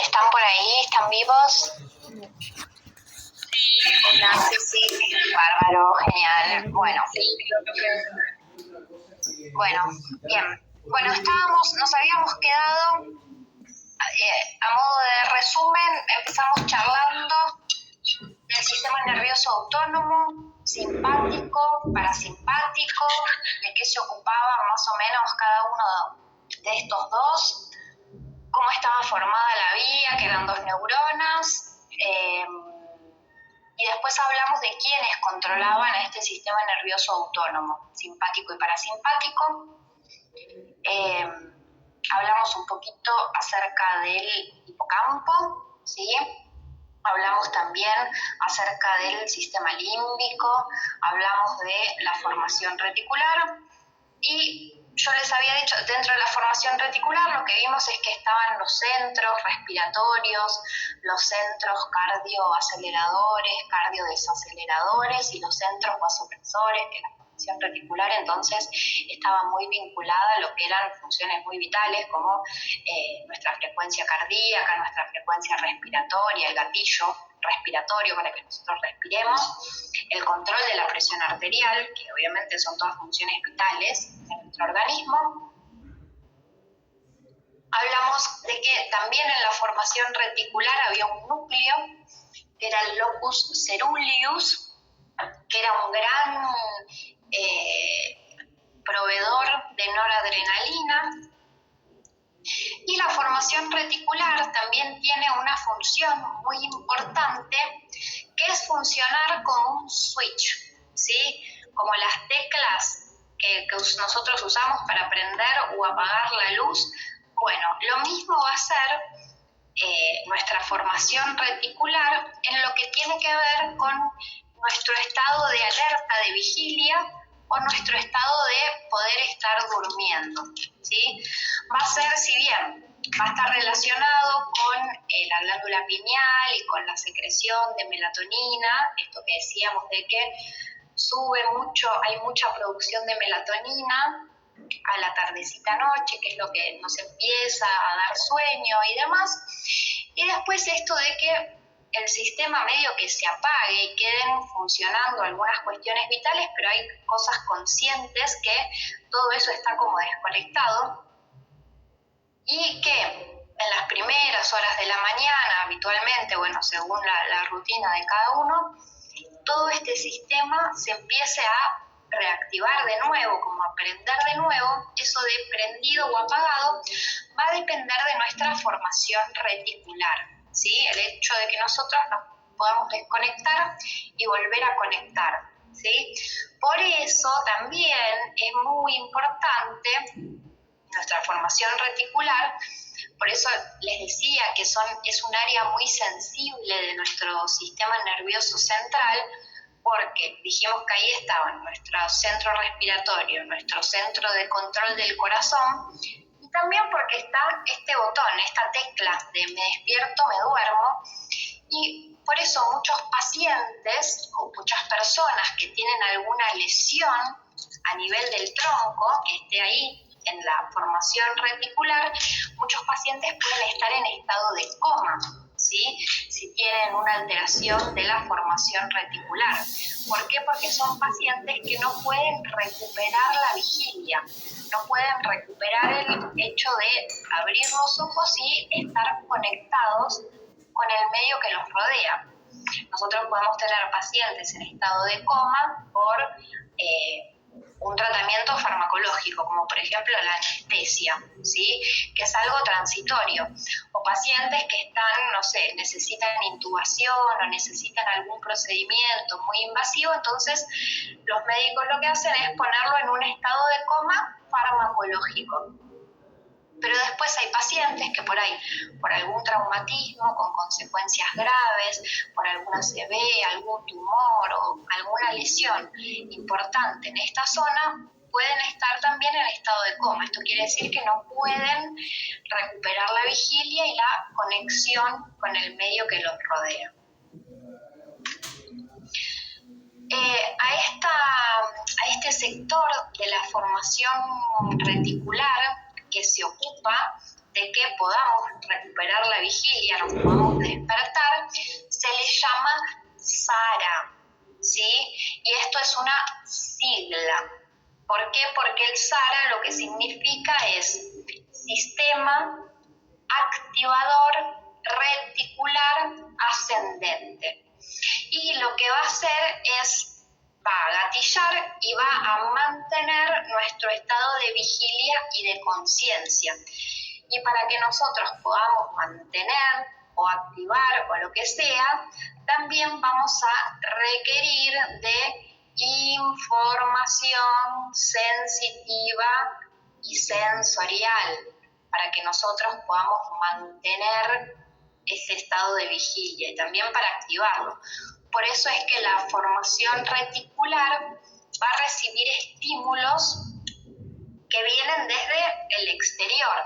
¿Están por ahí? ¿Están vivos? Hola, sí, bárbaro, genial. Bueno, bien. Bueno, nos habíamos quedado, a modo de resumen, empezamos charlando del sistema nervioso autónomo, simpático, parasimpático, de qué se ocupaba más o menos cada uno de estos dos, cómo estaba formada la vía, que eran 2 neuronas, y después hablamos de quiénes controlaban este sistema nervioso autónomo, simpático y parasimpático. Hablamos un poquito acerca del hipocampo, ¿sí? Hablamos también acerca del sistema límbico, hablamos de la formación reticular y yo les había dicho, dentro de la formación reticular lo que vimos es que estaban los centros respiratorios, los centros cardioaceleradores, cardiodesaceleradores y los centros vasopresores, que la formación reticular entonces estaba muy vinculada a lo que eran funciones muy vitales como nuestra frecuencia cardíaca, nuestra frecuencia respiratoria, el gatillo respiratorio para que nosotros respiremos, el control de la presión arterial, que obviamente son todas funciones vitales de nuestro organismo. Hablamos de que también en la formación reticular había un núcleo, que era el locus ceruleus, que era un gran proveedor de noradrenalina. Y la formación reticular también tiene una función muy importante, que es funcionar como un switch, ¿sí? Como las teclas que nosotros usamos para prender o apagar la luz. Bueno, lo mismo va a ser nuestra formación reticular en lo que tiene que ver con nuestro estado de alerta, de vigilia, o nuestro estado de poder estar durmiendo, ¿sí? Va a ser, si bien va a estar relacionado con la glándula pineal y con la secreción de melatonina, esto que decíamos de que sube mucho, hay mucha producción de melatonina a la tardecita noche, que es lo que nos empieza a dar sueño y demás, y después esto de que el sistema medio que se apague y queden funcionando algunas cuestiones vitales, pero hay cosas conscientes que todo eso está como desconectado y que en las primeras horas de la mañana, habitualmente, bueno, según la rutina de cada uno, todo este sistema se empiece a reactivar de nuevo, como a prender de nuevo. Eso de prendido o apagado va a depender de nuestra formación reticular, ¿sí? El hecho de que nosotros nos podamos desconectar y volver a conectar, ¿sí? Por eso también es muy importante nuestra formación reticular. Por eso les decía que es un área muy sensible de nuestro sistema nervioso central, porque dijimos que ahí estaban nuestro centro respiratorio, nuestro centro de control del corazón, y también porque está este botón, esta tecla de me despierto, me duermo, y por eso muchos pacientes o muchas personas que tienen alguna lesión a nivel del tronco, que esté ahí en la formación reticular, muchos pacientes pueden estar en estado de coma, ¿sí? Si tienen una alteración de la formación reticular. ¿Por qué? Porque son pacientes que no pueden recuperar la vigilia, no pueden recuperar el hecho de abrir los ojos y estar conectados con el medio que los rodea. Nosotros podemos tener pacientes en estado de coma por un tratamiento farmacológico, como por ejemplo la anestesia, ¿sí? Que es algo transitorio, o pacientes que están, no sé, necesitan intubación o necesitan algún procedimiento muy invasivo, entonces los médicos lo que hacen es ponerlo en un estado de coma farmacológico. Pero después hay pacientes que por ahí, por algún traumatismo con consecuencias graves, por alguna ACV, algún tumor o alguna lesión importante en esta zona, pueden estar también en estado de coma. Esto quiere decir que no pueden recuperar la vigilia y la conexión con el medio que los rodea. A este sector de la formación reticular que se ocupa de que podamos recuperar la vigilia, nos podamos despertar, se le llama SARA, ¿sí? Y esto es una sigla. ¿Por qué? Porque el SARA lo que significa es Sistema Activador Reticular Ascendente. Y lo que va a hacer es, va a gatillar y va a mantener nuestro estado de vigilia y de conciencia. Y para que nosotros podamos mantener o activar o lo que sea, también vamos a requerir de información sensitiva y sensorial para que nosotros podamos mantener ese estado de vigilia y también para activarlo. Por eso es que la formación reticular va a recibir estímulos que vienen desde el exterior.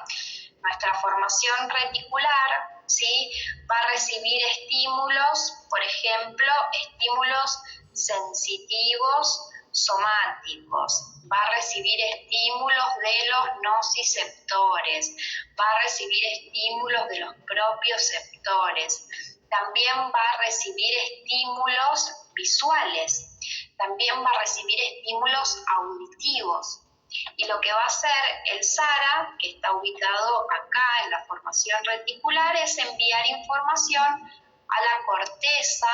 Nuestra formación reticular, ¿sí?, va a recibir estímulos, por ejemplo, estímulos sensitivos somáticos, va a recibir estímulos de los nociceptores, va a recibir estímulos de los propioceptores, también va a recibir estímulos visuales, también va a recibir estímulos auditivos. Y lo que va a hacer el SARA, que está ubicado acá en la formación reticular, es enviar información a la corteza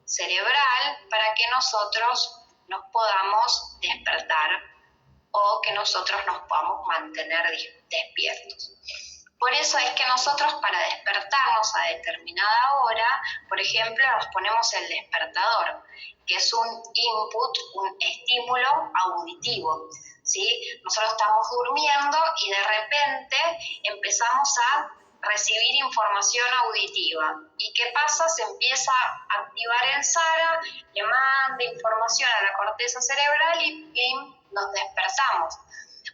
cerebral para que nosotros nos podamos despertar o que nosotros nos podamos mantener despiertos. Por eso es que nosotros, para despertarnos a determinada hora, por ejemplo, nos ponemos el despertador, que es un input, un estímulo auditivo, ¿sí? Nosotros estamos durmiendo y de repente empezamos a recibir información auditiva. ¿Y qué pasa? Se empieza a activar el SARA, le manda información a la corteza cerebral y ¡pim!, nos despertamos.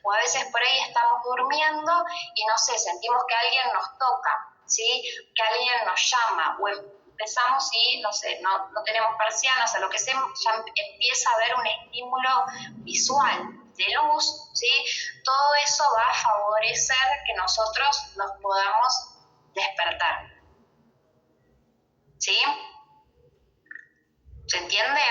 O a veces por ahí estamos durmiendo y no sé, sentimos que alguien nos toca, ¿sí?, que alguien nos llama, o empezamos y no sé, no tenemos persianas o lo que sea, ya empieza a haber un estímulo visual de luz, ¿sí? Todo eso va a favorecer que nosotros nos podamos despertar, ¿sí? ¿Se entiende?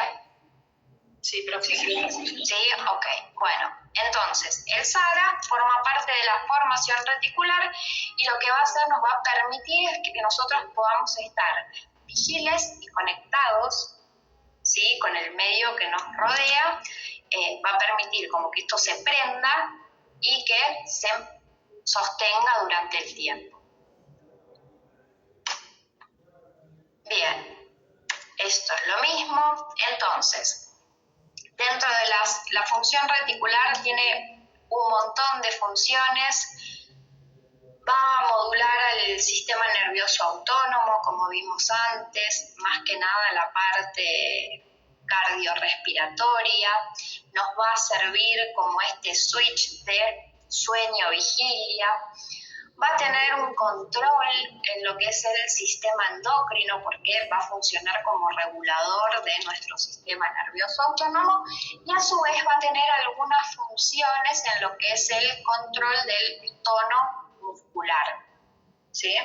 Sí, profe. Sí, ok. Bueno, entonces, el SARA forma parte de la formación reticular y lo que va a hacer, nos va a permitir es que nosotros podamos estar vigiles y conectados, ¿sí?, con el medio que nos rodea. Va a permitir como que esto se prenda y que se sostenga durante el tiempo. Bien, esto es lo mismo. Entonces, dentro de la función reticular tiene un montón de funciones. Va a modular al sistema nervioso autónomo, como vimos antes, más que nada la parte cardiorrespiratoria. Nos va a servir como este switch de sueño-vigilia. Va a tener un control en lo que es el sistema endocrino, porque va a funcionar como regulador de nuestro sistema nervioso autónomo, y a su vez va a tener algunas funciones en lo que es el control del tono muscular, ¿sí?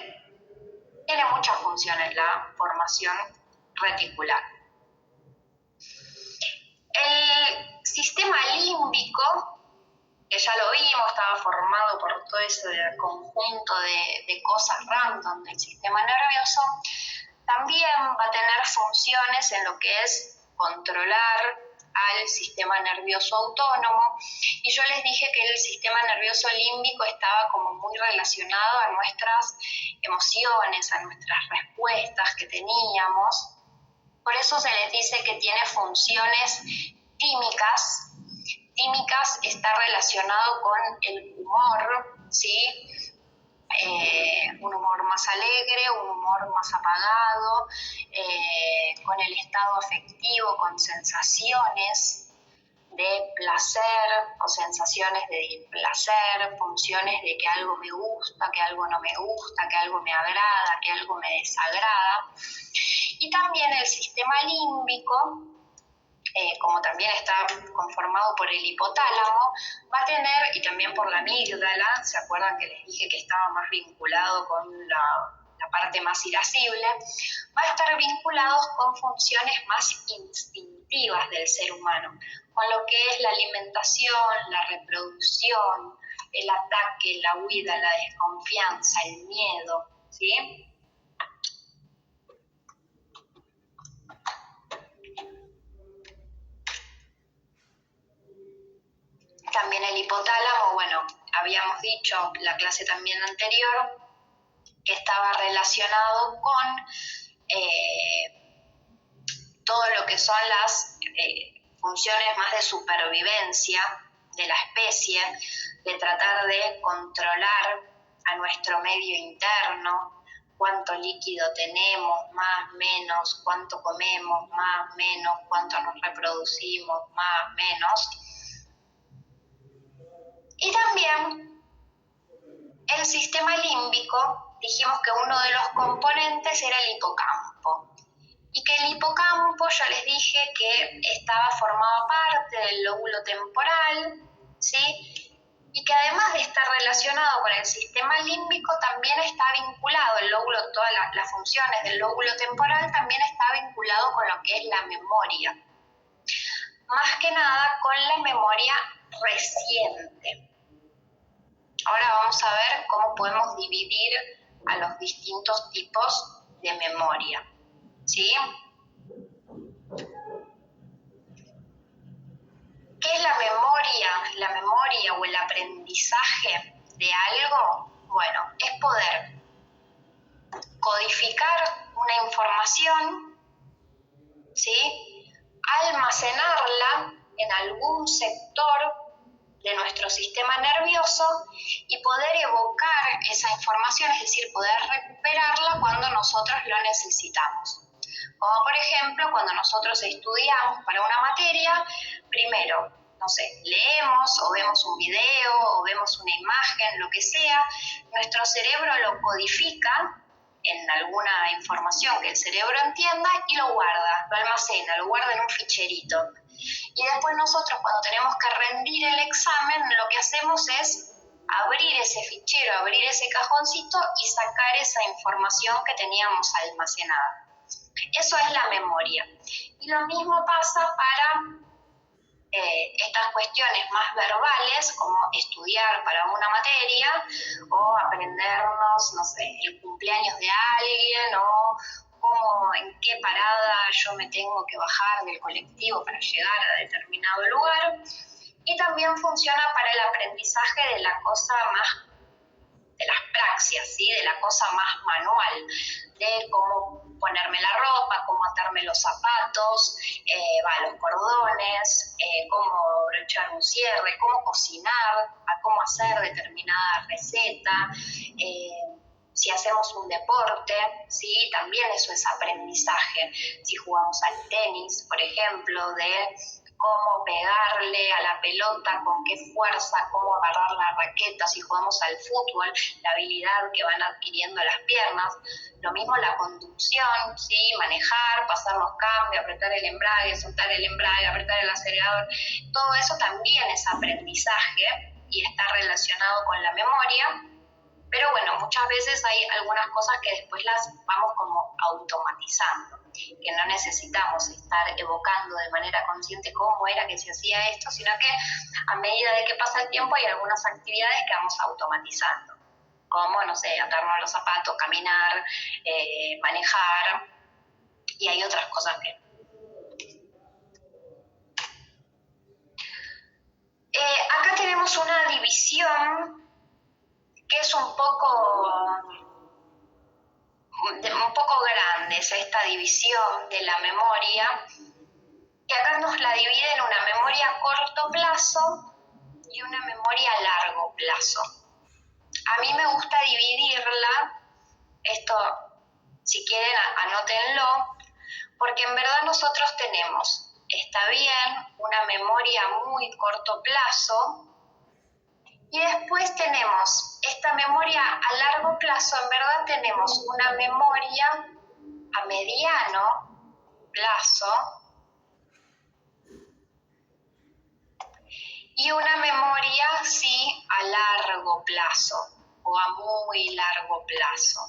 Tiene muchas funciones la formación reticular. El sistema límbico, que ya lo vimos, estaba formado por todo ese conjunto de cosas random del sistema nervioso, también va a tener funciones en lo que es controlar al sistema nervioso autónomo, y yo les dije que el sistema nervioso límbico estaba como muy relacionado a nuestras emociones, a nuestras respuestas que teníamos. Por eso se les dice que tiene funciones tímicas. Tímicas está relacionado con el humor, ¿sí? Un humor más alegre, un humor más apagado, con el estado afectivo, con sensaciones de placer o sensaciones de displacer, funciones de que algo me gusta, que algo no me gusta, que algo me agrada, que algo me desagrada. Y también el sistema límbico como también está conformado por el hipotálamo, va a tener, y también por la amígdala, ¿se acuerdan que les dije que estaba más vinculado con la parte más irascible? Va a estar vinculados con funciones más instintivas del ser humano, con lo que es la alimentación, la reproducción, el ataque, la huida, la desconfianza, el miedo, ¿sí? También el hipotálamo, bueno, habíamos dicho la clase también anterior, que estaba relacionado con todo lo que son las funciones más de supervivencia de la especie, de tratar de controlar a nuestro medio interno, cuánto líquido tenemos, más, menos, cuánto comemos, más, menos, cuánto nos reproducimos, más, menos. Y también el sistema límbico, dijimos que uno de los componentes era el hipocampo. Y que el hipocampo, yo les dije que formaba parte del lóbulo temporal, ¿sí? Y que además de estar relacionado con el sistema límbico, también está vinculado el lóbulo, todas las funciones del lóbulo temporal también está vinculado con lo que es la memoria. Más que nada con la memoria reciente. Ahora vamos a ver cómo podemos dividir a los distintos tipos de memoria, ¿sí? ¿Qué es la memoria? La memoria o el aprendizaje de algo, bueno, es poder codificar una información, ¿sí? Almacenarla en algún sector de nuestro sistema nervioso y poder evocar esa información, es decir, poder recuperarla cuando nosotros lo necesitamos. Como por ejemplo, cuando nosotros estudiamos para una materia, primero, no sé, leemos o vemos un video o vemos una imagen, lo que sea, nuestro cerebro lo codifica en alguna información que el cerebro entienda y lo guarda, lo almacena, lo guarda en un ficherito. Y después nosotros cuando tenemos que rendir el examen, lo que hacemos es abrir ese fichero, abrir ese cajoncito y sacar esa información que teníamos almacenada. Eso es la memoria. Y lo mismo pasa para estas cuestiones más verbales, como estudiar para una materia o aprendernos, no sé, el cumpleaños de alguien o cómo, en qué parada yo me tengo que bajar del colectivo para llegar a determinado lugar. Y también funciona para el aprendizaje de la cosa más, de las praxias, ¿sí? De la cosa más manual, de cómo ponerme la ropa, cómo atarme los zapatos, los cordones, cómo brochar un cierre, cómo cocinar, a cómo hacer determinada receta, si hacemos un deporte, ¿sí? También eso es aprendizaje. Si jugamos al tenis, por ejemplo, de cómo pegarle a la pelota, con qué fuerza, cómo agarrar la raqueta, si jugamos al fútbol, la habilidad que van adquiriendo las piernas. Lo mismo la conducción, ¿sí? Manejar, pasar los cambios, apretar el embrague, soltar el embrague, apretar el acelerador. Todo eso también es aprendizaje y está relacionado con la memoria. Pero bueno, muchas veces hay algunas cosas que después las vamos como automatizando, que no necesitamos estar evocando de manera consciente cómo era que se hacía esto, sino que a medida de que pasa el tiempo hay algunas actividades que vamos automatizando, como, no sé, atarnos los zapatos, caminar, manejar, y hay otras cosas que... Acá tenemos una división que es un poco grande, es esta división de la memoria, que acá nos la divide en una memoria a corto plazo y una memoria a largo plazo. A mí me gusta dividirla, esto si quieren anótenlo, porque en verdad nosotros tenemos, está bien, una memoria a muy corto plazo, y después tenemos esta memoria a largo plazo, en verdad tenemos una memoria a mediano plazo y una memoria sí a largo plazo o a muy largo plazo.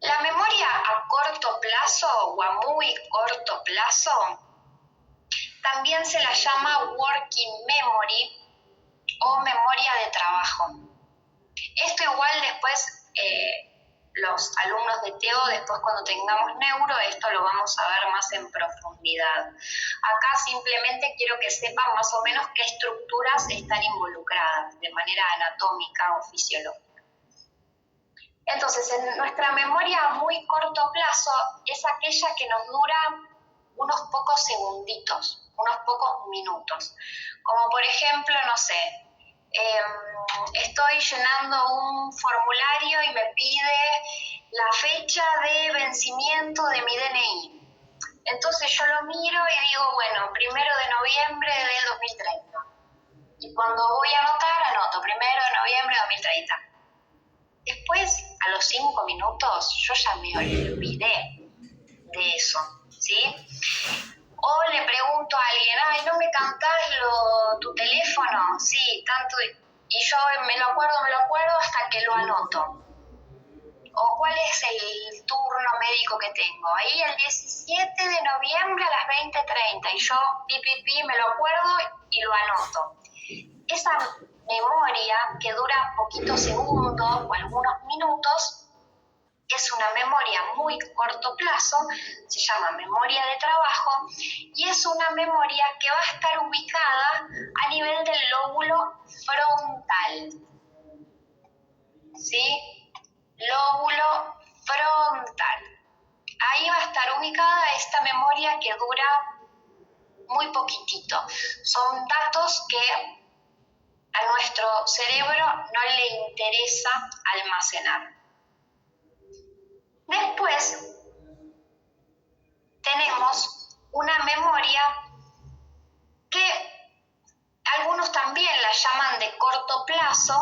La memoria a corto plazo o a muy corto plazo también se la llama working memory o memoria de trabajo. Esto igual después los alumnos de TEO, después cuando tengamos neuro, esto lo vamos a ver más en profundidad. Acá simplemente quiero que sepan más o menos qué estructuras están involucradas de manera anatómica o fisiológica. Entonces, en nuestra memoria a muy corto plazo es aquella que nos dura unos pocos segunditos, unos pocos minutos. Como por ejemplo, no sé, estoy llenando un formulario y me pide la fecha de vencimiento de mi DNI. Entonces yo lo miro y digo, bueno, 1 de noviembre del 2030. Y cuando voy a anotar, anoto 1 de noviembre de 2030. Después, a los 5 minutos, yo ya me olvidé de eso, ¿sí? O le pregunto a alguien, ay, ¿no me cantás tu teléfono? Sí, tanto. Y yo me lo acuerdo hasta que lo anoto. O cuál es el turno médico que tengo. Ahí el 17 de noviembre a las 20:30. Y yo, me lo acuerdo y lo anoto. Esa memoria que dura poquitos segundos o algunos minutos es una memoria muy corto plazo, se llama memoria de trabajo y es una memoria que va a estar ubicada a nivel del lóbulo frontal. ¿Sí? Lóbulo frontal. Ahí va a estar ubicada esta memoria que dura muy poquitito. Son datos que a nuestro cerebro no le interesa almacenar. Después tenemos una memoria que algunos también la llaman de corto plazo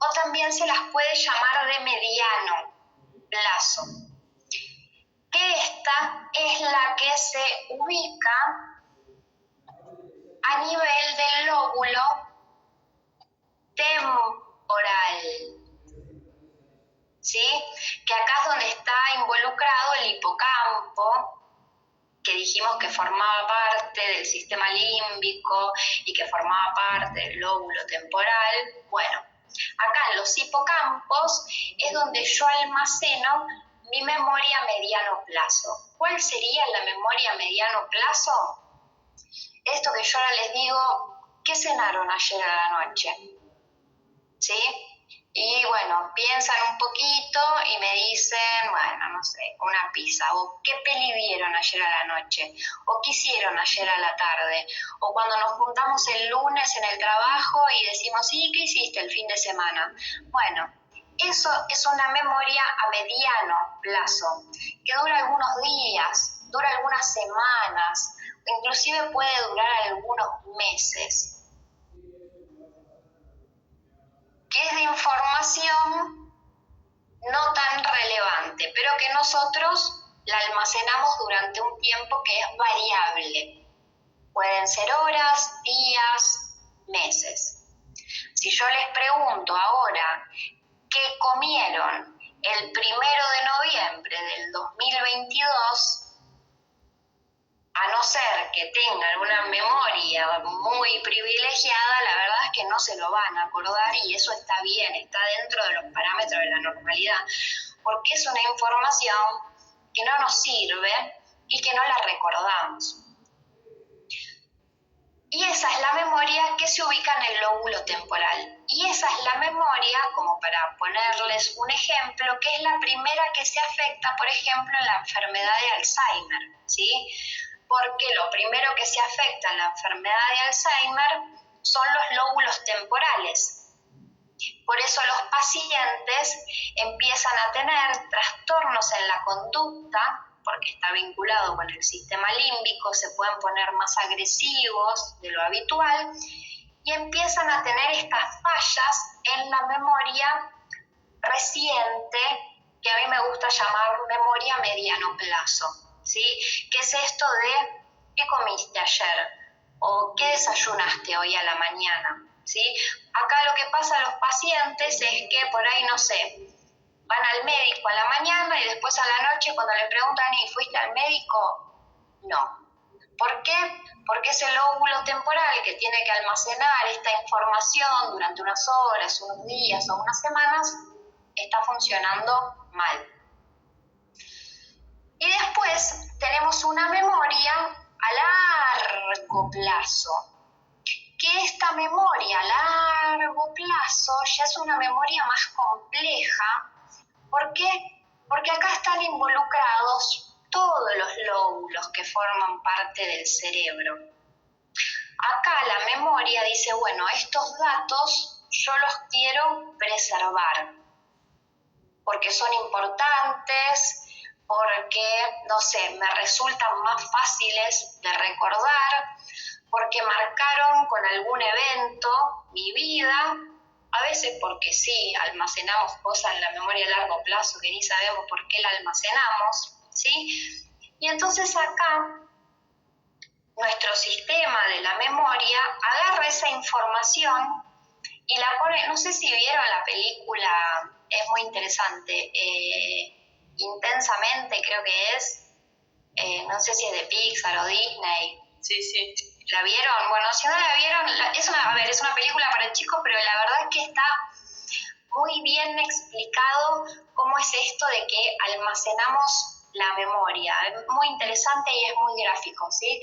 o también se las puede llamar de mediano plazo. Que esta es la que se ubica a nivel del lóbulo temporal, ¿sí? Que acá es donde está involucrado el hipocampo, que dijimos que formaba parte del sistema límbico y que formaba parte del lóbulo temporal. Bueno, acá en los hipocampos es donde yo almaceno mi memoria a mediano plazo. ¿Cuál sería la memoria a mediano plazo? Esto que yo ahora les digo, ¿qué cenaron ayer a la noche? ¿Sí? Y bueno, piensan un poquito y me dicen, bueno, no sé, una pizza, o qué peli vieron ayer a la noche, o qué hicieron ayer a la tarde, o cuando nos juntamos el lunes en el trabajo y decimos, sí, ¿qué hiciste el fin de semana? Bueno, eso es una memoria a mediano plazo, que dura algunos días, dura algunas semanas, inclusive puede durar algunos meses. Que es de información no tan relevante, pero que nosotros la almacenamos durante un tiempo que es variable. Pueden ser horas, días, meses. Si yo les pregunto ahora qué comieron el 1 de noviembre del 2022, a no ser que tengan una memoria muy privilegiada, la verdad es que no se lo van a acordar y eso está bien, está dentro de los parámetros de la normalidad, porque es una información que no nos sirve y que no la recordamos. Y esa es la memoria que se ubica en el lóbulo temporal. Y esa es la memoria, como para ponerles un ejemplo, que es la primera que se afecta, por ejemplo, en la enfermedad de Alzheimer, ¿sí? Porque lo primero que se afecta en la enfermedad de Alzheimer son los lóbulos temporales. Por eso los pacientes empiezan a tener trastornos en la conducta, porque está vinculado con el sistema límbico, se pueden poner más agresivos de lo habitual y empiezan a tener estas fallas en la memoria reciente, que a mí me gusta llamar memoria a mediano plazo, ¿sí? ¿Qué es esto de qué comiste ayer o qué desayunaste hoy a la mañana? ¿Sí? Acá lo que pasa a los pacientes es que por ahí, no sé, van al médico a la mañana y después a la noche cuando le preguntan ¿y fuiste al médico? No. ¿Por qué? Porque ese lóbulo temporal que tiene que almacenar esta información durante unas horas, unos días o unas semanas está funcionando mal. Y después tenemos una memoria a largo plazo, que esta memoria a largo plazo ya es una memoria más compleja. ¿Por qué? Porque acá están involucrados todos los lóbulos que forman parte del cerebro. Acá la memoria dice, bueno, estos datos yo los quiero preservar, porque son importantes, porque, no sé, me resultan más fáciles de recordar, porque marcaron con algún evento mi vida, a veces porque sí, almacenamos cosas en la memoria a largo plazo que ni sabemos por qué la almacenamos, ¿sí? Y entonces acá nuestro sistema de la memoria agarra esa información y la pone, no sé si vieron la película, es muy interesante, Intensamente creo que es, no sé si es de Pixar o Disney. Sí, sí. ¿La vieron? Bueno, si no la vieron, es una película para chicos, pero la verdad es que está muy bien explicado cómo es esto de que almacenamos la memoria. Es muy interesante y es muy gráfico, ¿sí?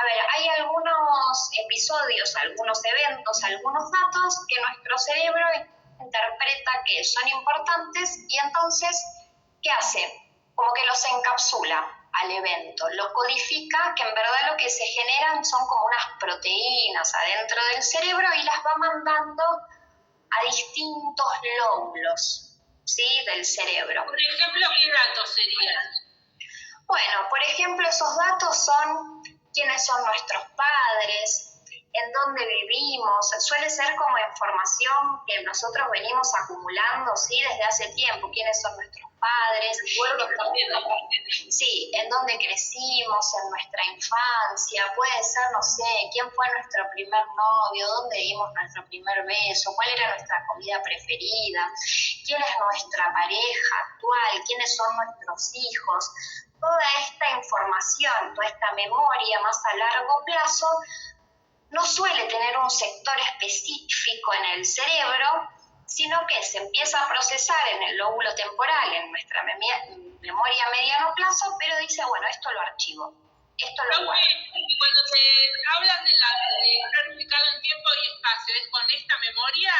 A ver, hay algunos episodios, algunos eventos, algunos datos que nuestro cerebro interpreta que son importantes y entonces, ¿qué hace? Como que los encapsula al evento, lo codifica, que en verdad lo que se generan son como unas proteínas adentro del cerebro y las va mandando a distintos lóbulos, ¿sí? Del cerebro. Por ejemplo, ¿qué datos serían? Bueno, por ejemplo, esos datos son quiénes son nuestros padres, en dónde vivimos, suele ser como información que nosotros venimos acumulando, ¿sí? Desde hace tiempo, quiénes son nuestros padres. Recuerdos también, aparte. Sí, en dónde crecimos, en nuestra infancia, puede ser, no sé, quién fue nuestro primer novio, dónde dimos nuestro primer beso, cuál era nuestra comida preferida, quién es nuestra pareja actual, quiénes son nuestros hijos. Toda esta información, toda esta memoria más a largo plazo, no suele tener un sector específico en el cerebro, sino que se empieza a procesar en el lóbulo temporal, en nuestra memoria a mediano plazo, pero dice, bueno, esto lo archivo, esto lo guardo. Y cuando te hablan de estar ubicado en tiempo y espacio, ¿es con esta memoria?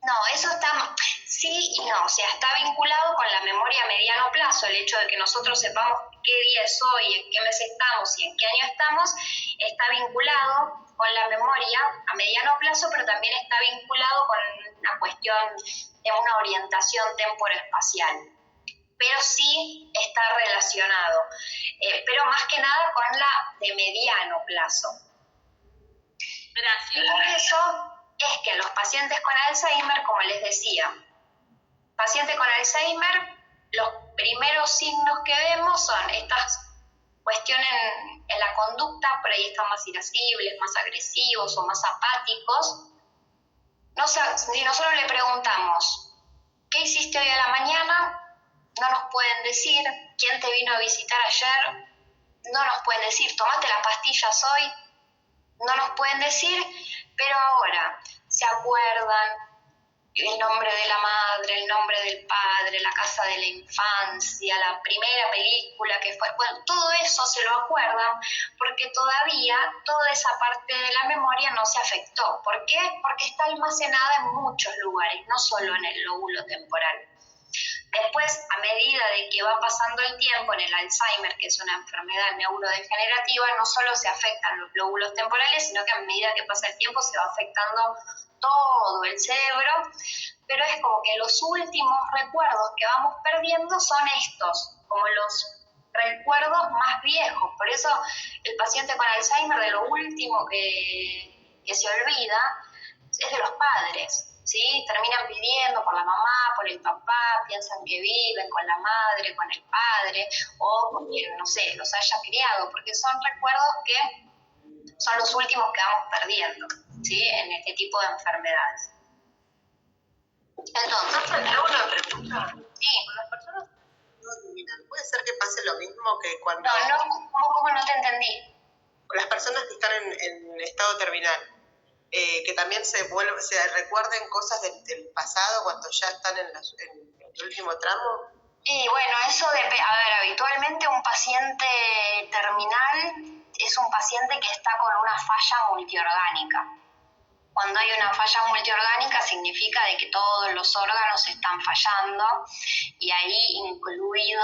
No, eso está, sí y no, o sea, está vinculado con la memoria a mediano plazo, el hecho de que nosotros sepamos qué día es hoy, en qué mes estamos y en qué año estamos, está vinculado con la memoria a mediano plazo, pero también está vinculado con una cuestión de una orientación temporoespacial. Pero sí está relacionado, pero más que nada con la de mediano plazo. Gracias. Y por eso es que los pacientes con Alzheimer, como les decía, pacientes con Alzheimer, los primeros signos que vemos son estas cuestiones en la conducta, por ahí están más irascibles, más agresivos o más apáticos. Si nosotros le preguntamos, ¿qué hiciste hoy a la mañana? No nos pueden decir. ¿Quién te vino a visitar ayer? No nos pueden decir. ¿Tomaste las pastillas hoy? No nos pueden decir, pero ahora se acuerdan el nombre de la madre, el nombre del padre, la casa de la infancia, la primera película que fue, bueno, todo eso se lo acuerdan porque todavía toda esa parte de la memoria no se afectó. ¿Por qué? Porque está almacenada en muchos lugares, no solo en el lóbulo temporal. Después, a medida de que va pasando el tiempo en el Alzheimer, que es una enfermedad neurodegenerativa, no solo se afectan los lóbulos temporales, sino que a medida que pasa el tiempo se va afectando todo el cerebro, pero es como que los últimos recuerdos que vamos perdiendo son estos, como los recuerdos más viejos. Por eso el paciente con Alzheimer, de lo último que se olvida es de los padres. ¿sí? Terminan pidiendo por la mamá, por el papá, piensan que viven con la madre, con el padre, o con quien, no sé, los haya criado, porque son recuerdos que son los últimos que vamos perdiendo, ¿sí? En este tipo de enfermedades. Entonces, ¿te hago una pregunta? sí. Con las personas no terminan, ¿puede ser que pase lo mismo que cuando... ¿Cómo no te entendí? Con las personas que están en estado terminal, que también se recuerden cosas del pasado cuando ya están en el último tramo? Y bueno, eso depende. A ver, habitualmente un paciente terminal es un paciente que está con una falla multiorgánica. Cuando hay una falla multiorgánica significa de que todos los órganos están fallando y ahí incluido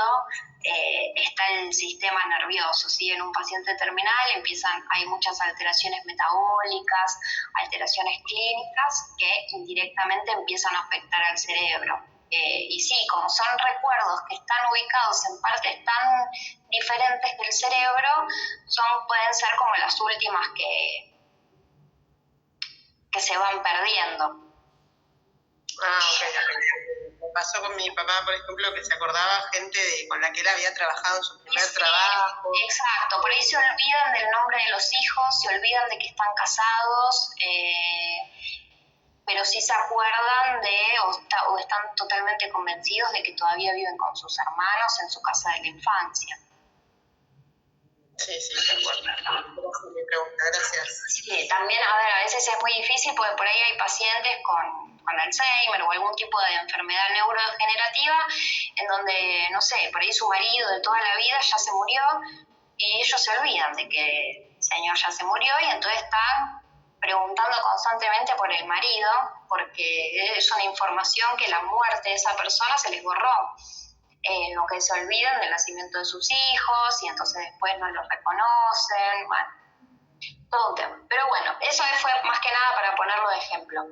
está el sistema nervioso, ¿sí? En un paciente terminal hay muchas alteraciones metabólicas, alteraciones clínicas que indirectamente empiezan a afectar al cerebro. Y sí, como son recuerdos que están ubicados en partes tan diferentes del cerebro, pueden ser como las últimas que se van perdiendo. Me pasó con mi papá, por ejemplo, que se acordaba gente con la que él había trabajado en su primer trabajo. Exacto, por ahí se olvidan del nombre de los hijos, se olvidan de que están casados, pero sí se acuerdan o están totalmente convencidos de que todavía viven con sus hermanos en su casa de la infancia. Sí, de acuerdo. Mi pregunta, gracias. Sí, también, a veces es muy difícil porque por ahí hay pacientes con Alzheimer o algún tipo de enfermedad neurodegenerativa en donde, no sé, por ahí su marido de toda la vida ya se murió y ellos se olvidan de que el señor ya se murió y entonces están preguntando constantemente por el marido porque es una información que la muerte de esa persona se les borró. O que se olvidan del nacimiento de sus hijos y entonces después no los reconocen, bueno, todo un tema. Pero bueno, eso fue más que nada para ponerlo de ejemplo.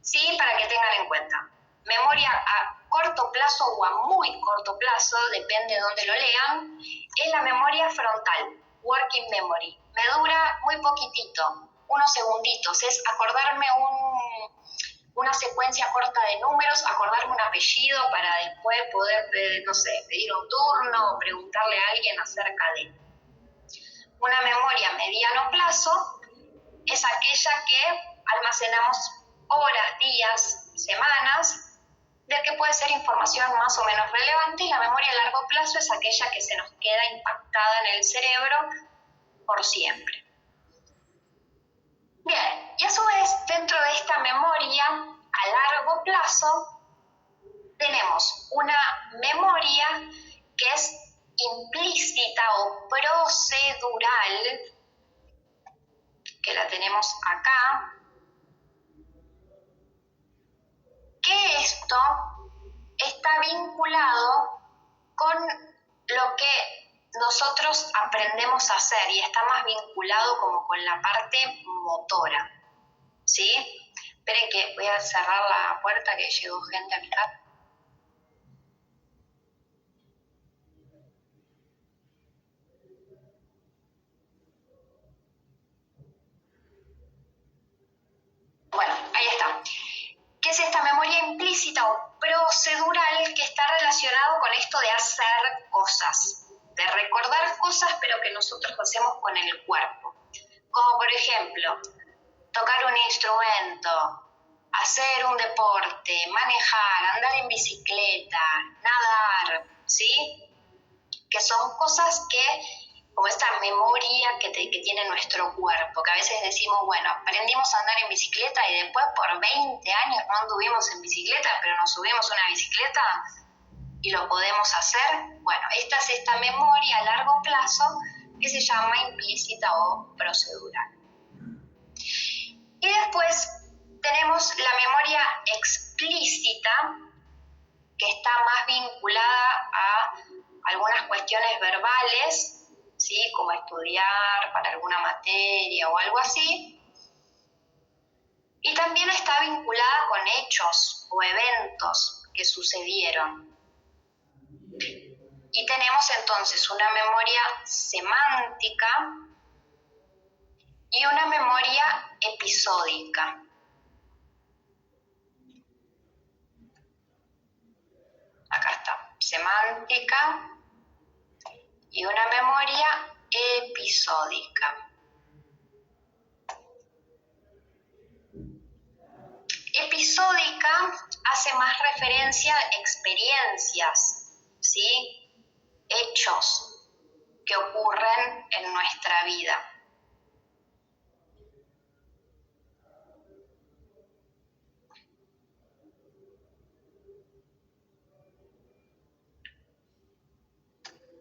Sí, para que tengan en cuenta. Memoria a corto plazo o a muy corto plazo, depende de dónde lo lean, es la memoria frontal, working memory. Me dura muy poquitito, unos segunditos, es acordarme una secuencia corta de números, acordarme un apellido para después poder, no sé, pedir un turno o preguntarle a alguien acerca de. Una memoria a mediano plazo es aquella que almacenamos horas, días, semanas, de que puede ser información más o menos relevante, y la memoria a largo plazo es aquella que se nos queda impactada en el cerebro por siempre. Bien, y a su vez, dentro de esta memoria a largo plazo, tenemos una memoria que es implícita o procedural, que la tenemos acá, que esto está vinculado con lo que nosotros aprendemos a hacer y está más vinculado como con la parte motora, ¿sí? Esperen que voy a cerrar la puerta que llegó gente a mi casa. Bueno, ahí está. ¿Qué es esta memoria implícita o procedural que está relacionado con esto de hacer cosas, de recordar cosas pero que nosotros hacemos con el cuerpo? Como por ejemplo, tocar un instrumento, hacer un deporte, manejar, andar en bicicleta, nadar, ¿sí? Que son cosas que, como esta memoria que tiene nuestro cuerpo, que a veces decimos, bueno, aprendimos a andar en bicicleta y después por 20 años no anduvimos en bicicleta, pero nos subimos a una bicicleta y lo podemos hacer. Bueno, esta es esta memoria a largo plazo que se llama implícita o procedural. Y después tenemos la memoria explícita, que está más vinculada a algunas cuestiones verbales, ¿sí? Como estudiar para alguna materia o algo así. Y también está vinculada con hechos o eventos que sucedieron. Y tenemos entonces una memoria semántica y una memoria episódica. semántica y una memoria episódica. Episódica hace más referencia a experiencias, ¿sí? Hechos que ocurren en nuestra vida.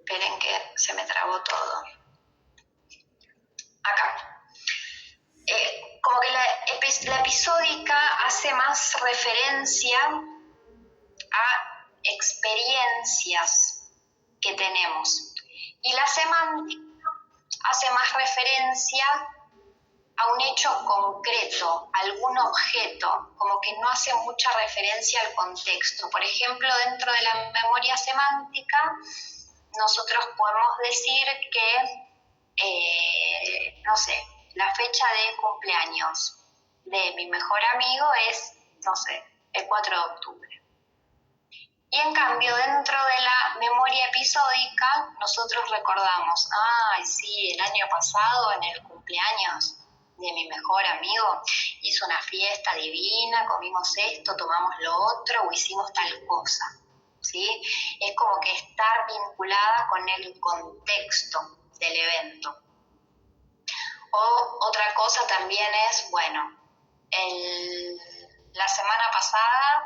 Esperen que se me trabó todo. Acá. Como que la episódica hace más referencia a experiencias que tenemos. Y la semántica hace más referencia a un hecho concreto, a algún objeto, como que no hace mucha referencia al contexto. Por ejemplo, dentro de la memoria semántica, nosotros podemos decir que, no sé, la fecha de cumpleaños de mi mejor amigo es, no sé, el 4 de octubre. Y en cambio, dentro de la memoria episódica, nosotros recordamos, ay, sí, el año pasado en el cumpleaños de mi mejor amigo hizo una fiesta divina, comimos esto, tomamos lo otro o hicimos tal cosa, ¿sí? Es como que estar vinculada con el contexto del evento. O otra cosa también es, bueno, la semana pasada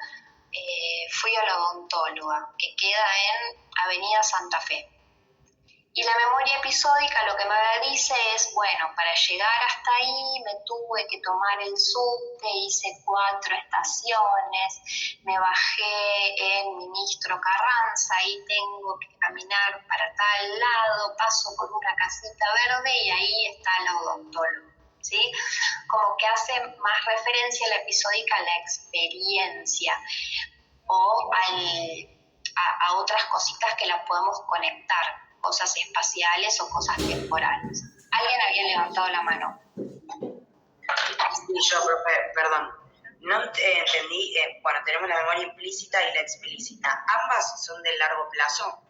fui a la odontóloga, que queda en Avenida Santa Fe. Y la memoria episódica lo que me dice es, bueno, para llegar hasta ahí me tuve que tomar el subte, hice 4 estaciones, me bajé en Ministro Carranza, ahí tengo que caminar para tal lado, paso por una casita verde y ahí está la odontóloga, ¿sí? Como que hace más referencia a la episódica a la experiencia o a otras cositas que la podemos conectar, cosas espaciales o cosas temporales. ¿Alguien había levantado la mano? Sí, yo, profe, perdón. No entendí, bueno, tenemos la memoria implícita y la explícita. ¿Ambas son de largo plazo?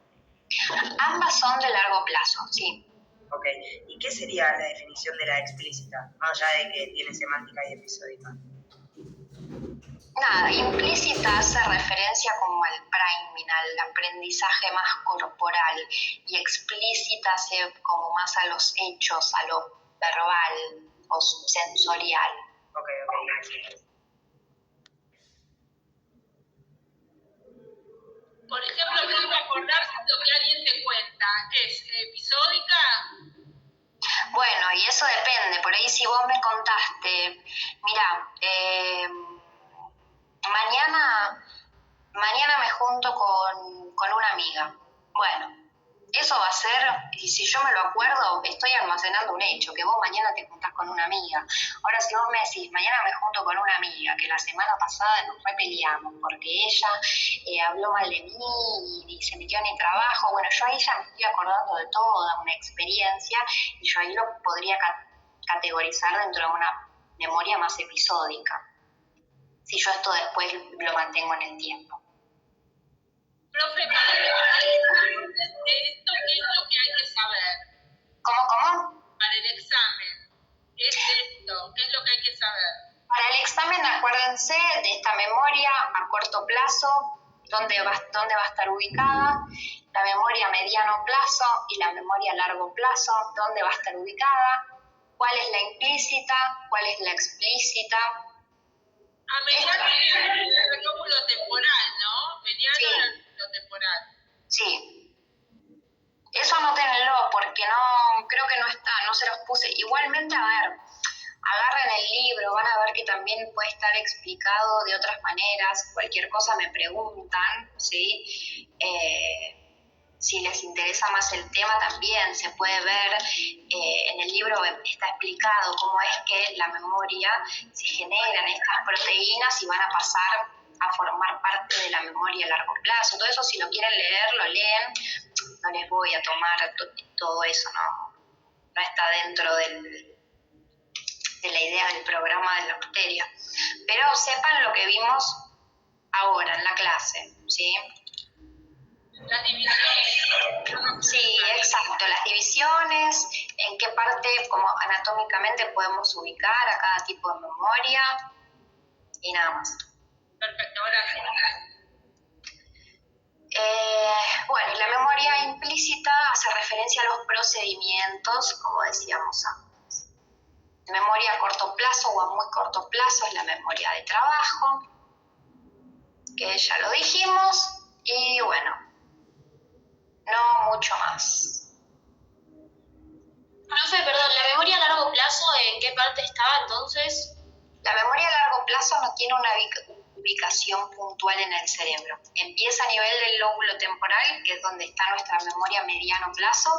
Ambas son de largo plazo, sí. Ok. ¿Y qué sería la definición de la explícita? Más allá de que tiene semántica y episódica. Nada, implícita hace referencia como al priming, al aprendizaje más corporal, y explícita hace como más a los hechos, a lo verbal o sensorial. Ok. Por ejemplo, tengo que acordarse de lo que alguien te cuenta. ¿Es episódica? Bueno, y eso depende. Por ahí si vos me contaste, mira, mañana me junto con una amiga. Bueno, eso va a ser, y si yo me lo acuerdo, estoy almacenando un hecho, que vos mañana te juntás con una amiga. Ahora, si vos me decís, mañana me junto con una amiga, que la semana pasada nos repeleamos porque ella habló mal de mí y se metió en mi trabajo, bueno, yo ahí ya me estoy acordando de toda una experiencia y yo ahí lo podría categorizar dentro de una memoria más episódica, si yo esto después lo mantengo en el tiempo. Profe, para el de esto, ¿qué es lo que hay que saber? ¿Cómo? Para el examen, ¿qué es esto? ¿Qué es lo que hay que saber? Para el examen, acuérdense de esta memoria a corto plazo, dónde va a estar ubicada, la memoria a mediano plazo y la memoria a largo plazo, dónde va a estar ubicada, cuál es la implícita, cuál es la explícita. A mediano es el lóbulo temporal, ¿no? Mediano Sí. es el lóbulo temporal. Sí. Eso anótenlo porque no, creo que no está, no se los puse. Igualmente, a ver, agarren el libro, van a ver que también puede estar explicado de otras maneras. Cualquier cosa me preguntan, ¿sí? Si les interesa más el tema también se puede ver, en el libro está explicado cómo es que la memoria se generan estas proteínas y van a pasar a formar parte de la memoria a largo plazo. Todo eso, si lo quieren leer, lo leen. No les voy a tomar todo eso, no está dentro de la idea del programa de la bacteria. Pero sepan lo que vimos ahora en la clase, ¿sí? Las divisiones. Sí, exacto, las divisiones, en qué parte como anatómicamente podemos ubicar a cada tipo de memoria y nada más. Perfecto, gracias. Bueno, y la memoria implícita hace referencia a los procedimientos, como decíamos antes. Memoria a corto plazo o a muy corto plazo es la memoria de trabajo, que ya lo dijimos, y bueno, no mucho más. Profe, perdón, ¿la memoria a largo plazo en qué parte está entonces? La memoria a largo plazo no tiene una ubicación puntual en el cerebro. Empieza a nivel del lóbulo temporal, que es donde está nuestra memoria a mediano plazo,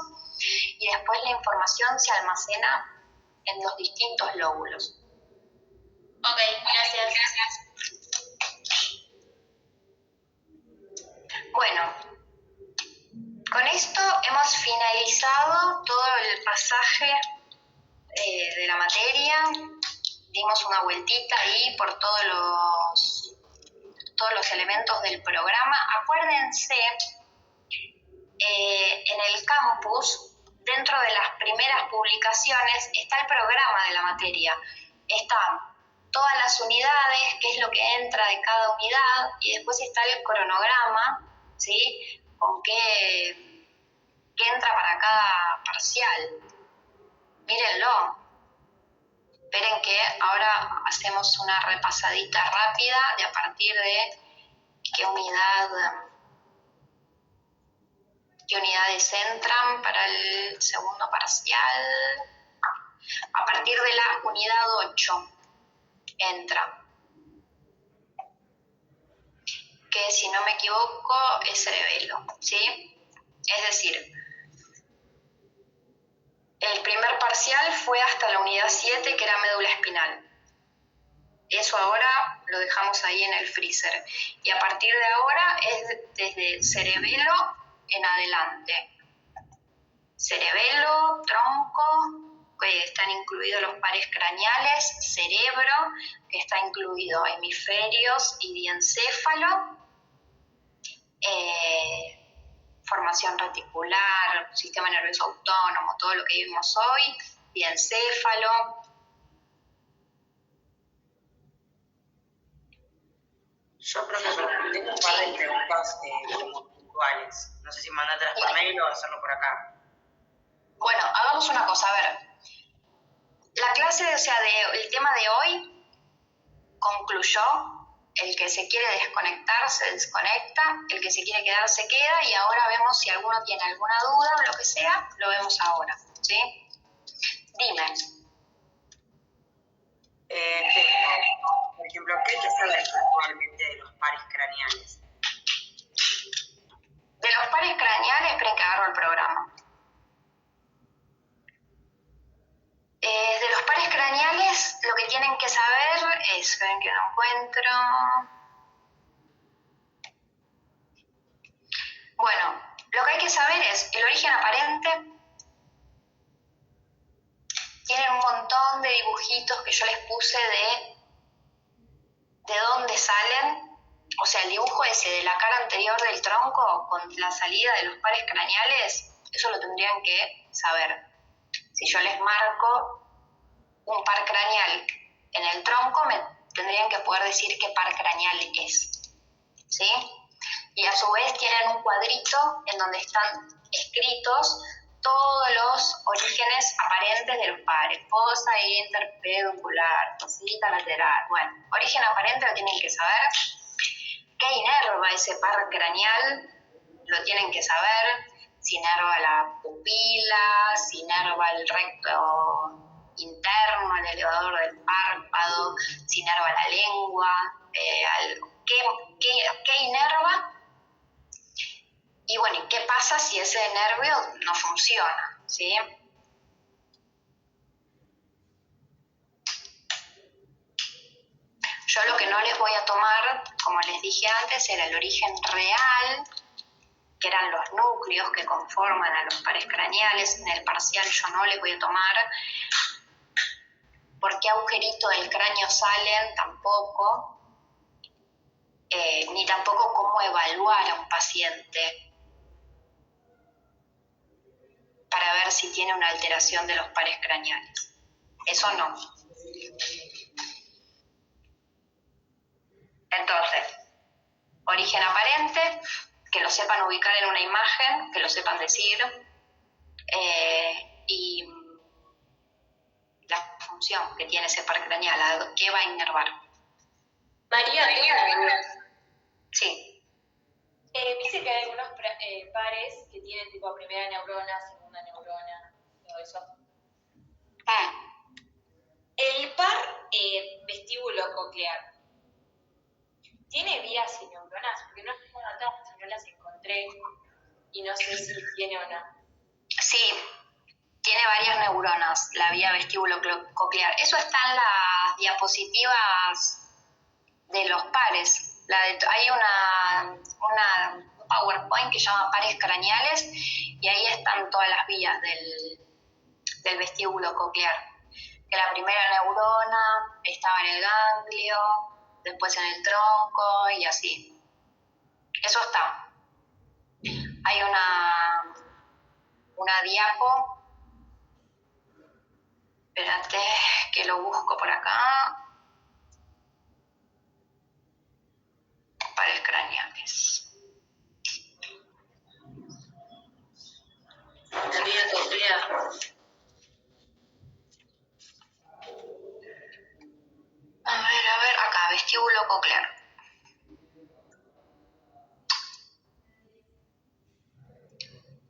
y después la información se almacena en los distintos lóbulos. Ok, gracias. Bueno, con esto hemos finalizado todo el pasaje de la materia. Dimos una vueltita ahí por todos los elementos del programa. Acuérdense, en el campus, dentro de las primeras publicaciones, está el programa de la materia. Están todas las unidades, qué es lo que entra de cada unidad, y después está el cronograma, ¿sí? Con qué entra para cada parcial. Mírenlo. Esperen que ahora hacemos una repasadita rápida de a partir de qué unidades entran para el segundo parcial. A partir de la unidad 8 entra, que si no me equivoco es cerebelo, ¿sí? Es decir, el primer parcial fue hasta la unidad 7, que era médula espinal. Eso ahora lo dejamos ahí en el freezer. Y a partir de ahora es desde cerebelo en adelante. Cerebelo, tronco, que están incluidos los pares craneales, cerebro, que está incluido hemisferios y diencéfalo, formación reticular, sistema nervioso autónomo, todo lo que vimos hoy, diencéfalo. Yo, profesor, tengo un par de preguntas como puntuales. No sé si mandártelas por mail o hacerlo por acá. Bueno, hagamos una cosa, a ver. La clase, el tema de hoy concluyó. El que se quiere desconectar se desconecta, el que se quiere quedar se queda, y ahora vemos si alguno tiene alguna duda o lo que sea, lo vemos ahora, ¿sí? Dime. Tengo, por ejemplo, ¿qué hay que saber actualmente de los pares craneales? De los pares craneales, esperen que agarro el programa. De los pares craneales, lo que tienen que saber es, esperen que lo encuentro. Bueno, lo que hay que saber es el origen aparente. Tienen un montón de dibujitos que yo les puse de dónde salen. O sea, el dibujo ese de la cara anterior del tronco con la salida de los pares craneales, eso lo tendrían que saber. Si yo les marco un par craneal en el tronco, me tendrían que poder decir qué par craneal es, ¿sí? Y a su vez tienen un cuadrito en donde están escritos todos los orígenes aparentes de los pares: fosa, interpeduncular, fosita lateral. Bueno, origen aparente lo tienen que saber. ¿Qué inerva ese par craneal? Lo tienen que saber. Si inerva la pupila, si inerva el recto interno, el elevador del párpado, si inerva la lengua, ¿qué inerva? Y bueno, ¿y qué pasa si ese nervio no funciona? ¿Sí? Yo lo que no les voy a tomar, como les dije antes, era el origen real, que eran los núcleos que conforman a los pares craneales. En el parcial yo no les voy a tomar. ¿Por qué agujerito del cráneo salen? Tampoco. Ni tampoco cómo evaluar a un paciente. para ver si tiene una alteración de los pares craneales. Eso no. Entonces, origen aparente, que lo sepan ubicar en una imagen, que lo sepan decir, y la función que tiene ese par craneal, ¿qué va a inervar? María, tengo una duda. Sí. Dice que hay algunos pares que tienen tipo primera neurona, segunda neurona, todo eso. El par vestíbulo coclear, ¿tiene vías y neuronas? Porque no las tengo anotadas, si no las encontré y no sé si tiene o no. Sí, tiene varias neuronas, la vía vestíbulo coclear. Eso está en las diapositivas de los pares. Hay un PowerPoint que se llama pares craneales y ahí están todas las vías del vestíbulo coclear. Que la primera neurona estaba en el ganglio, después en el tronco y así. Eso está. Hay una diapo. Espérate que lo busco por acá. Pares craneales. La vía coclear. A ver, acá, vestíbulo coclear.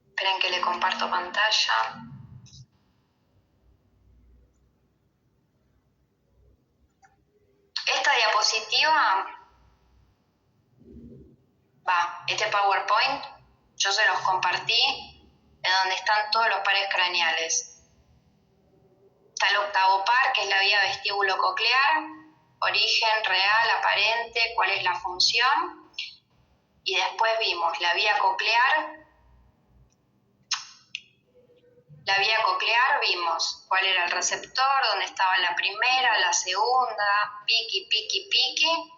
Esperen que le comparto pantalla. Esta diapositiva, este PowerPoint, yo se los compartí, en donde están todos los pares craneales. Está el octavo par, que es la vía vestíbulo coclear, origen real, aparente, cuál es la función, y después vimos la vía coclear. La vía coclear vimos cuál era el receptor, dónde estaba la primera, la segunda, piqui, piqui, piqui,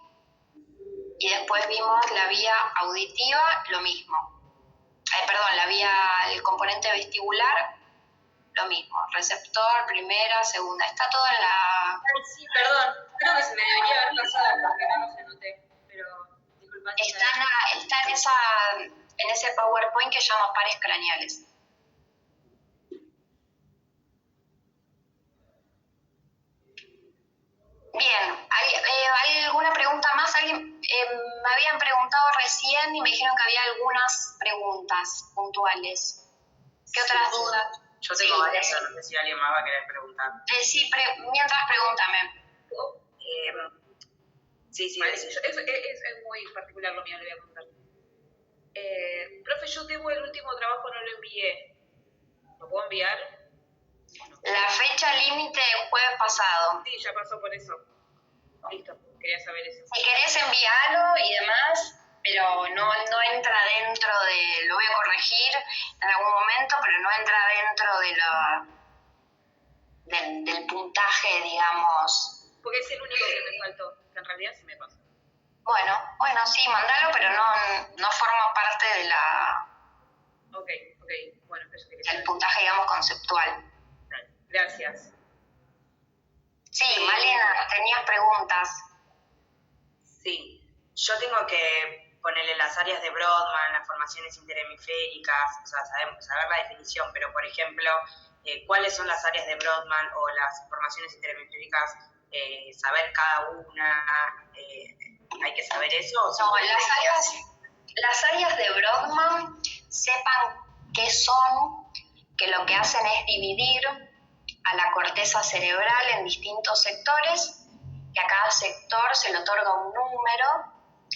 y después vimos la vía auditiva, lo mismo. El componente vestibular, lo mismo, receptor, primera, segunda, está todo en la... Ay, sí, perdón, creo que se me debería haber pasado porque no los anoté, pero disculpad. Está en ese PowerPoint que se llama pares craneales. Bien, ¿hay alguna pregunta más? Me habían preguntado recién y me dijeron que había algunas preguntas puntuales. ¿Qué otras dudas? Yo tengo varias, pero no sé si alguien más va a querer preguntar. Sí, mientras pregúntame. Sí. Es muy particular lo mío, le voy a preguntar. Profe, yo tengo el último trabajo, no lo envié. ¿Lo puedo enviar? La fecha límite del jueves pasado. Sí, ya pasó por eso. Listo, quería saber eso. Si querés enviarlo y demás, pero no entra dentro de... Lo voy a corregir en algún momento, pero no entra dentro del puntaje, digamos. Porque es el único que me faltó, que en realidad sí me pasó. Bueno, sí, mandalo, pero no forma parte de Ok, bueno, eso quería del saber. puntaje, digamos, conceptual. Gracias. Sí, Malena, tenías preguntas. Sí, yo tengo que ponerle las áreas de Brodmann, las formaciones interhemisféricas, o sea, saber la definición, pero por ejemplo, ¿cuáles son las áreas de Brodmann o las formaciones interhemisféricas? Saber cada una, ¿hay que saber eso? ¿O No, las áreas de Brodmann, sepan qué son, que lo que hacen es dividir a la corteza cerebral en distintos sectores, que a cada sector se le otorga un número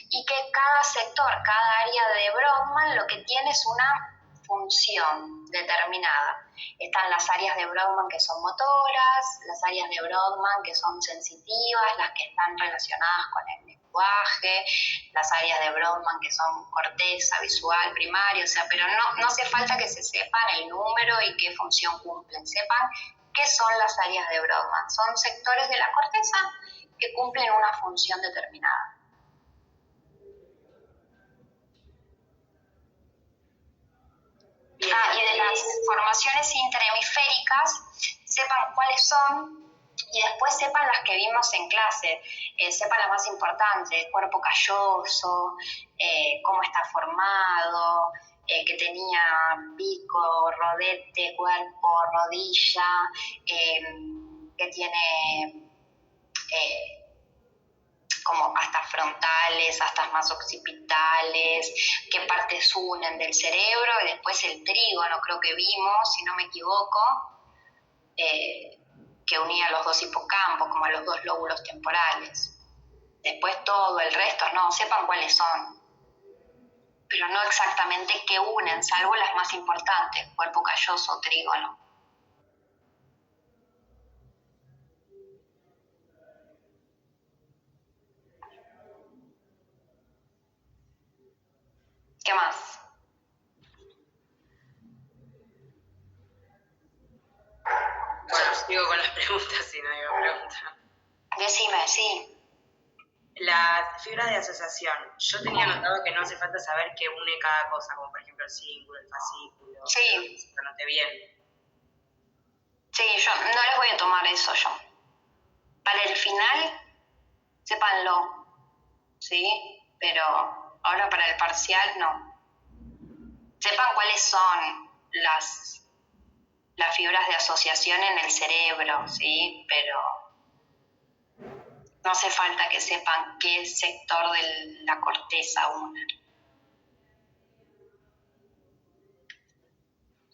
y que cada sector, cada área de Brodmann lo que tiene es una función determinada. Están las áreas de Brodmann que son motoras, las áreas de Brodmann que son sensitivas, las que están relacionadas con el lenguaje, las áreas de Brodmann que son corteza, visual, primaria, o sea, pero no hace falta que se sepan el número y qué función cumplen, sepan qué son las áreas de Brodmann. Son sectores de la corteza que cumplen una función determinada. Bien. Y de las formaciones interhemisféricas, sepan cuáles son y después sepan las que vimos en clase, sepan las más importantes, cuerpo calloso, cómo está formado, que tenía pico, rodete, cuerpo, rodilla, que tiene como astas frontales, astas más occipitales, qué partes unen del cerebro, y después el trígono, creo que vimos, si no me equivoco, que unía a los dos hipocampos, como a los dos lóbulos temporales. Después todo el resto, no, sepan cuáles son, pero no exactamente qué unen, salvo las más importantes, cuerpo calloso, trígono. ¿Qué más? Bueno, sigo con las preguntas si no hay una pregunta. Decime, sí. Las fibras de asociación. Yo tenía notado que no hace falta saber qué une cada cosa, como por ejemplo el cíngulo, el fascículo. Sí. Lo noté bien. Sí, yo no les voy a tomar eso yo. Para el final, sépanlo, ¿sí? Pero ahora para el parcial, no. Sepan cuáles son las fibras de asociación en el cerebro, ¿sí? Pero no hace falta que sepan qué sector de la corteza une.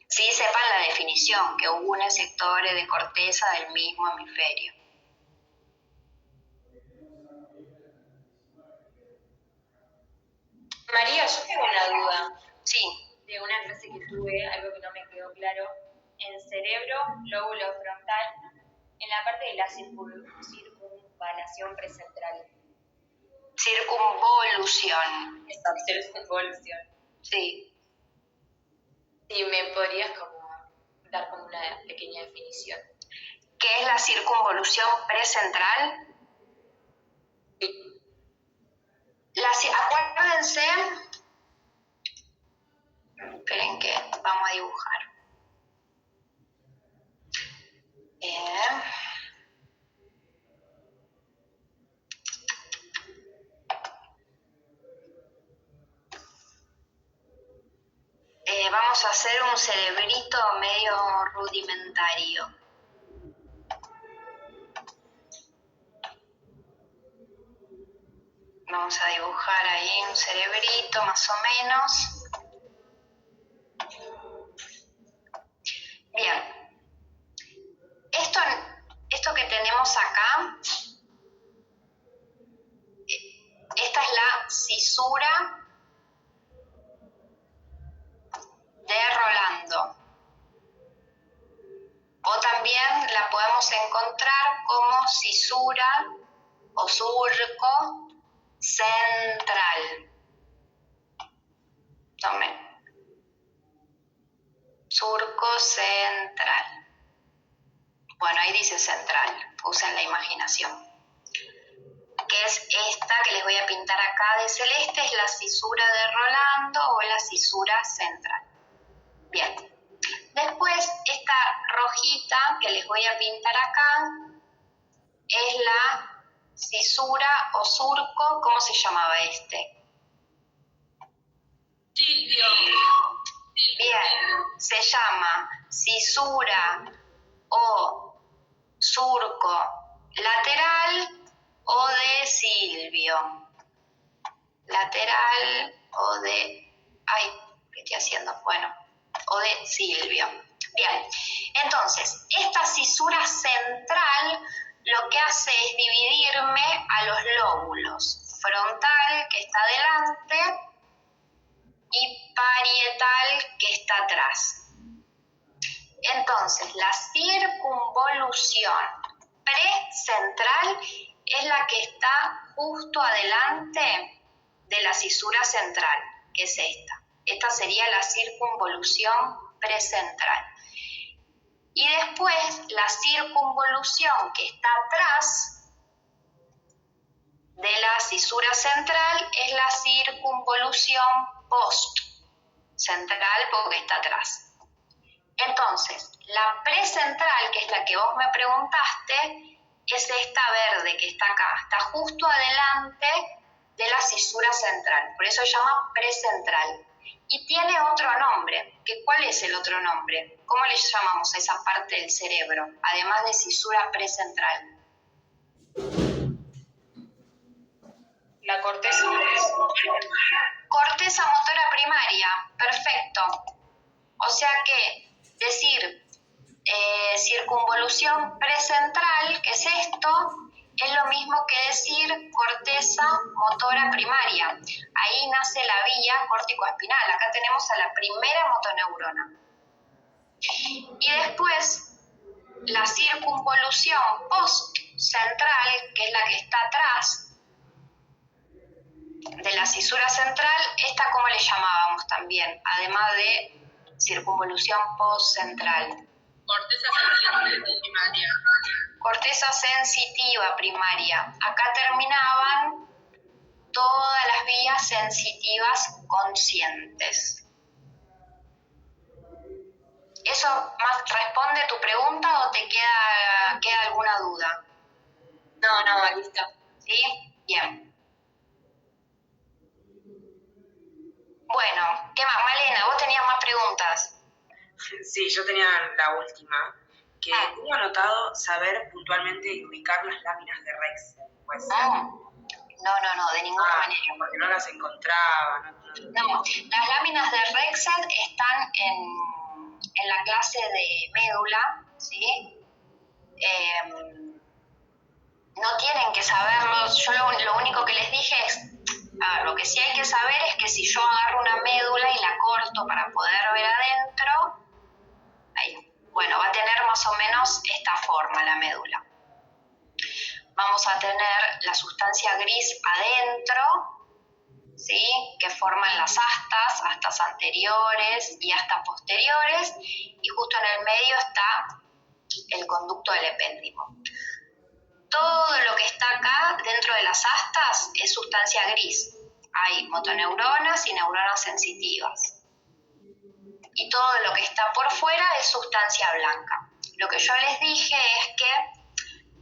Sí, sepan la definición, que une sectores de corteza del mismo hemisferio. María, yo tengo una duda Sí, de una clase que tuve, algo que no me quedó claro. En cerebro, lóbulo frontal, en la parte de la circunvalación precentral. circunvolución. Exacto, circunvolución. Sí. Si me podrías como dar como una pequeña definición. ¿Qué es la circunvolución precentral? Acuérdense, esperen que vamos a dibujar. Vamos a hacer un cerebrito medio rudimentario. Vamos a dibujar ahí un cerebrito más o menos. Bien. Esto que tenemos acá, esta es la cisura de Rolando. O también la podemos encontrar como cisura o surco central. Tomen. Surco central. Bueno, ahí dice central, usen la imaginación. Que es esta que les voy a pintar acá de celeste, es la cisura de Rolando o la cisura central. Bien. Después, esta rojita que les voy a pintar acá es la cisura o surco, ¿cómo se llamaba este? Silvio. Bien, se llama cisura o surco lateral o de Silvio. Lateral o de... Ay, ¿qué estoy haciendo? Bueno, o de Silvio. Bien, entonces, esta cisura central lo que hace es dividirme a los lóbulos. Frontal, que está delante, y parietal, que está atrás. Entonces, la circunvolución precentral es la que está justo adelante de la cisura central, que es esta. Esta sería la circunvolución precentral. Y después, la circunvolución que está atrás de la cisura central es la circunvolución post. central porque está atrás. Entonces, la precentral, que es la que vos me preguntaste, es esta verde que está acá, está justo adelante de la cisura central, por eso se llama precentral. Y tiene otro nombre, ¿cuál es el otro nombre? ¿Cómo le llamamos a esa parte del cerebro, además de cisura precentral? La corteza. Corteza motora primaria, perfecto. O sea que decir circunvolución precentral, que es esto, es lo mismo que decir corteza motora primaria. Ahí nace la vía córtico-espinal. Acá tenemos a la primera motoneurona. Y después, la circunvolución postcentral, que es la que está atrás de la cisura central, esta ¿cómo le llamábamos también? Además de circunvolución postcentral. Corteza sensitiva primaria. Corteza sensitiva primaria. Acá terminaban todas las vías sensitivas conscientes. ¿Eso más responde tu pregunta o te queda alguna duda? No, listo. ¿Sí? Bien. Bueno, ¿qué más? Malena, vos tenías más preguntas. Sí, yo tenía la última, que tengo anotado saber puntualmente y ubicar las láminas de Rexed. Pues, No, de ninguna manera. Porque no las encontraba. No, las láminas de Rexed están en la clase de médula, ¿sí? No tienen que saberlo. Yo lo único que les dije es, lo que sí hay que saber es que si yo agarro una médula y la corto para poder ver adentro, va a tener más o menos esta forma la médula. Vamos a tener la sustancia gris adentro, ¿sí? Que forman las astas anteriores y astas posteriores, y justo en el medio está el conducto del epéndimo. Todo lo que está acá dentro de las astas es sustancia gris. Hay motoneuronas y neuronas sensitivas. Y todo lo que está por fuera es sustancia blanca. Lo que yo les dije es que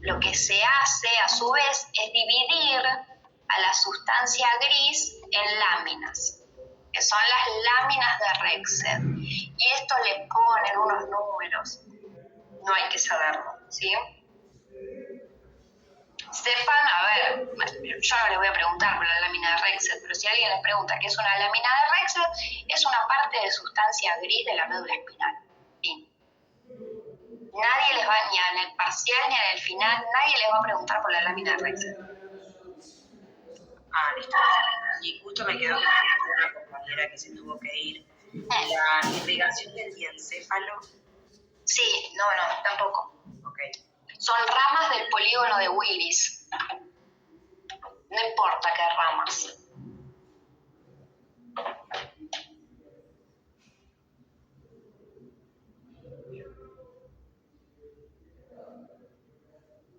lo que se hace a su vez es dividir a la sustancia gris en láminas, que son las láminas de Rexed. Y esto le ponen unos números. No hay que saberlo, ¿sí? Sepan, a ver, yo no les voy a preguntar por la lámina de Rexed, pero si alguien les pregunta qué es una lámina de Rexed, es una parte de sustancia gris de la médula espinal. Bien. Nadie les va, ni en el parcial ni en el final, nadie les va a preguntar por la lámina de Rexed. Listo. Y justo me quedó una compañera que se tuvo que ir. La irrigación del diencéfalo. Sí, no, tampoco. Ok. Son ramas del polígono de Willis. No importa qué ramas.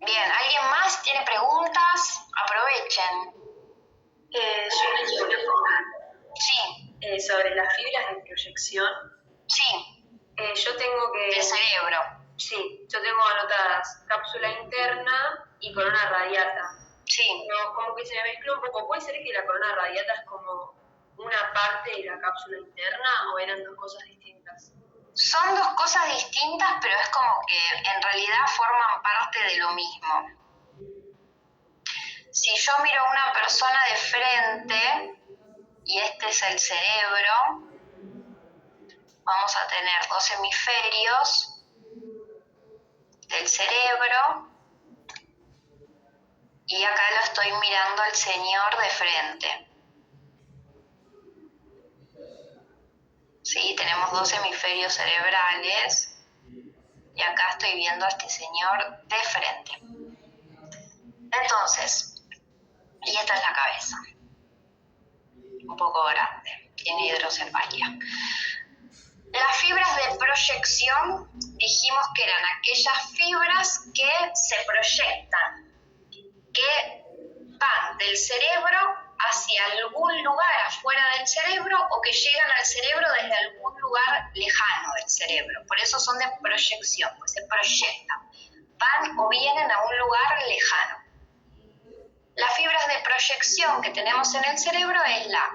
Bien, ¿alguien más tiene preguntas? Aprovechen. Sí. Sobre las fibras de proyección. Sí. Yo tengo que... Del cerebro. Sí, yo tengo anotadas cápsula interna y corona radiata. Sí. Pero como que se me mezcló un poco. ¿Puede ser que la corona radiata es como una parte de la cápsula interna o eran dos cosas distintas? Son dos cosas distintas, pero es como que en realidad forman parte de lo mismo. Si yo miro a una persona de frente y este es el cerebro, vamos a tener dos hemisferios del cerebro y acá lo estoy mirando al señor de frente. Sí, tenemos dos hemisferios cerebrales y acá estoy viendo a este señor de frente. Entonces, y esta es la cabeza, un poco grande, tiene hidrocefalia. Las fibras de proyección dijimos que eran aquellas fibras que se proyectan, que van del cerebro hacia algún lugar afuera del cerebro o que llegan al cerebro desde algún lugar lejano del cerebro. Por eso son de proyección, pues se proyectan. Van o vienen a un lugar lejano. Las fibras de proyección que tenemos en el cerebro es la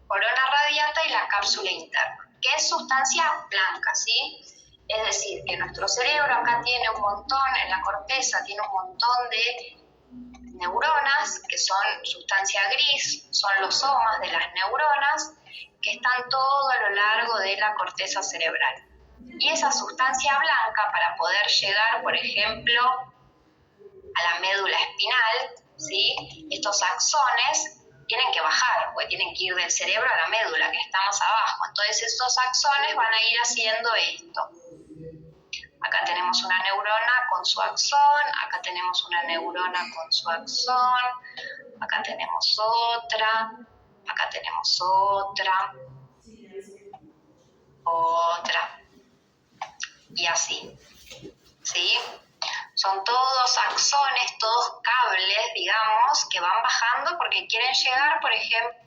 corona radiata y la cápsula interna, que es sustancia blanca, ¿sí? Es decir, que nuestro cerebro acá tiene un montón, en la corteza tiene un montón de neuronas, que son sustancia gris, son los somas de las neuronas, que están todo a lo largo de la corteza cerebral. Y esa sustancia blanca, para poder llegar, por ejemplo, a la médula espinal, ¿sí? Estos axones tienen que bajar, porque tienen que ir del cerebro a la médula, que está más abajo. Entonces estos axones van a ir haciendo esto. Acá tenemos una neurona con su axón, acá tenemos una neurona con su axón, acá tenemos otra, acá tenemos otra, y así, ¿sí? Son todos axones, todos cables, digamos, que van bajando porque quieren llegar, por ejemplo,